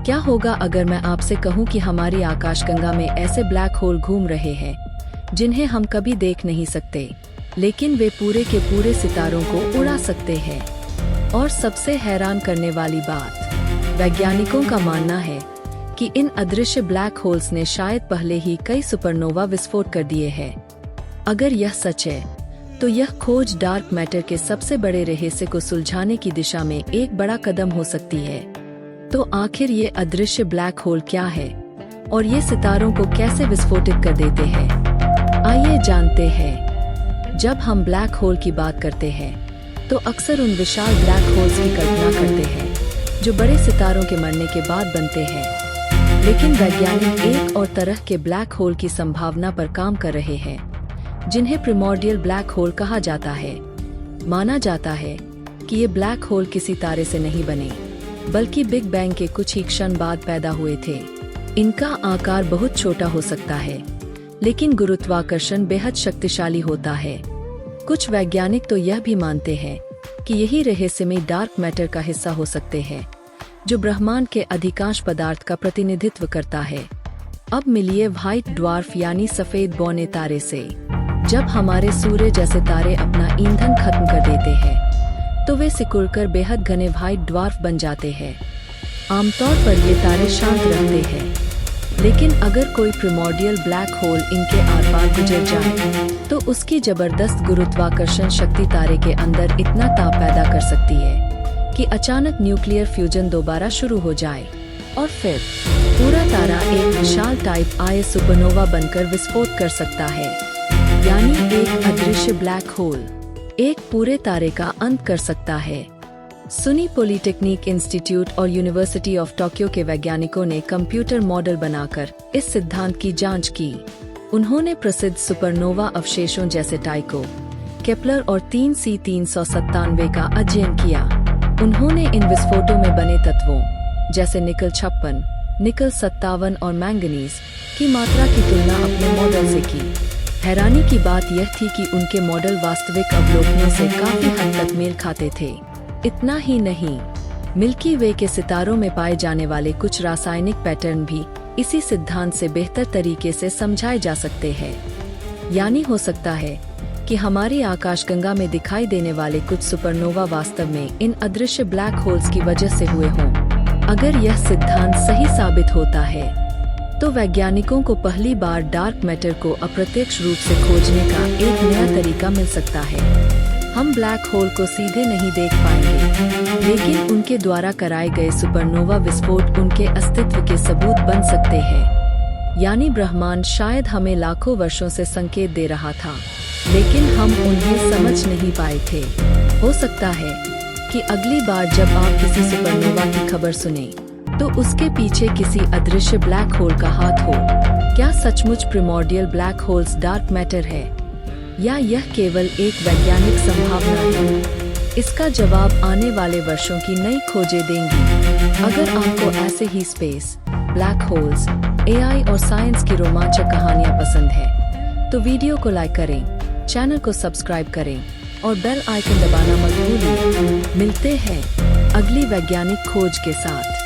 क्या होगा अगर मैं आपसे कहूं कि हमारी आकाशगंगा में ऐसे ब्लैक होल घूम रहे हैं जिन्हें हम कभी देख नहीं सकते, लेकिन वे पूरे के पूरे सितारों को उड़ा सकते हैं। और सबसे हैरान करने वाली बात, वैज्ञानिकों का मानना है कि इन अदृश्य ब्लैक होल्स ने शायद पहले ही कई सुपरनोवा विस्फोट कर दिए हैं। अगर यह सच है तो यह खोज डार्क मैटर के सबसे बड़े रहस्य को सुलझाने की दिशा में एक बड़ा कदम हो सकती है। तो आखिर ये अदृश्य ब्लैक होल क्या है और ये सितारों को कैसे विस्फोटित कर देते हैं? आइए जानते हैं। जब हम ब्लैक होल की बात करते हैं तो अक्सर उन विशाल ब्लैक होल्स की कल्पना करते हैं जो बड़े सितारों के मरने के बाद बनते हैं। लेकिन वैज्ञानिक एक और तरह के ब्लैक होल की संभावना पर काम कर रहे हैं जिन्हें प्रिमॉर्डियल ब्लैक होल कहा जाता है। माना जाता है कि ये ब्लैक होल किसी तारे से नहीं बने, बल्कि बिग बैंग के कुछ ही क्षण बाद पैदा हुए थे। इनका आकार बहुत छोटा हो सकता है, लेकिन गुरुत्वाकर्षण बेहद शक्तिशाली होता है। कुछ वैज्ञानिक तो यह भी मानते हैं कि यही रहस्यमय डार्क मैटर का हिस्सा हो सकते हैं जो ब्रह्मांड के अधिकांश पदार्थ का प्रतिनिधित्व करता है। अब मिलिए व्हाइट ड्वार्फ यानी सफेद बौने तारे से। जब हमारे सूर्य जैसे तारे अपना ईंधन खत्म कर देते हैं तो वे सिकुड़कर बेहद घने व्हाइट ड्वार्फ बन जाते हैं। आमतौर पर ये तारे शांत रहते हैं, लेकिन अगर कोई प्रिमॉर्डियल ब्लैक होल इनके आर पार गुजर जाए तो उसकी जबरदस्त गुरुत्वाकर्षण शक्ति तारे के अंदर इतना ताप पैदा कर सकती है कि अचानक न्यूक्लियर फ्यूजन दोबारा शुरू हो जाए और फिर पूरा तारा एक विशाल टाइप आई सुपरनोवा बनकर विस्फोट कर सकता है। यानी एक अदृश्य ब्लैक होल एक पूरे तारे का अंत कर सकता है। सुनी पॉलिटेक्निक इंस्टीट्यूट और यूनिवर्सिटी ऑफ टोक्यो के वैज्ञानिकों ने कंप्यूटर मॉडल बनाकर इस सिद्धांत की जांच की। उन्होंने प्रसिद्ध सुपरनोवा अवशेषों जैसे टाइको, केपलर और 3C397 का अध्ययन किया। उन्होंने इन विस्फोटों में बने तत्वों जैसे निकल 56, निकल 57 और मैंगनीज की मात्रा की तुलना अपने मॉडल से की। हैरानी की बात यह थी कि उनके मॉडल वास्तविक अवलोकनों से काफी हद तक मेल खाते थे। इतना ही नहीं, मिल्की वे के सितारों में पाए जाने वाले कुछ रासायनिक पैटर्न भी इसी सिद्धांत से बेहतर तरीके से समझाए जा सकते हैं। यानी हो सकता है कि हमारी आकाशगंगा में दिखाई देने वाले कुछ सुपरनोवा वास्तव में इन अदृश्य ब्लैक होल्स की वजह से हुए हों। अगर यह सिद्धांत सही साबित होता है तो वैज्ञानिकों को पहली बार डार्क मैटर को अप्रत्यक्ष रूप से खोजने का एक नया तरीका मिल सकता है। हम ब्लैक होल को सीधे नहीं देख पाएंगे, लेकिन उनके द्वारा कराए गए सुपरनोवा विस्फोट उनके अस्तित्व के सबूत बन सकते हैं। यानी ब्रह्मांड शायद हमें लाखों वर्षों से संकेत दे रहा था, लेकिन हम उन्हें समझ नहीं पाए थे। हो सकता है कि अगली बार जब आप किसी सुपरनोवा की खबर सुने तो उसके पीछे किसी अदृश्य ब्लैक होल का हाथ हो। क्या सचमुच प्रिमॉर्डियल ब्लैक होल्स डार्क मैटर है, या यह केवल एक वैज्ञानिक संभावना है? इसका जवाब आने वाले वर्षों की नई खोजें देंगी। अगर आपको ऐसे ही स्पेस, ब्लैक होल्स, एआई और साइंस की रोमांचक कहानियां पसंद है तो वीडियो को लाइक करें, चैनल को सब्सक्राइब करें और बेल आइकन दबाना मत भूलिए। मिलते हैं अगली वैज्ञानिक खोज के साथ।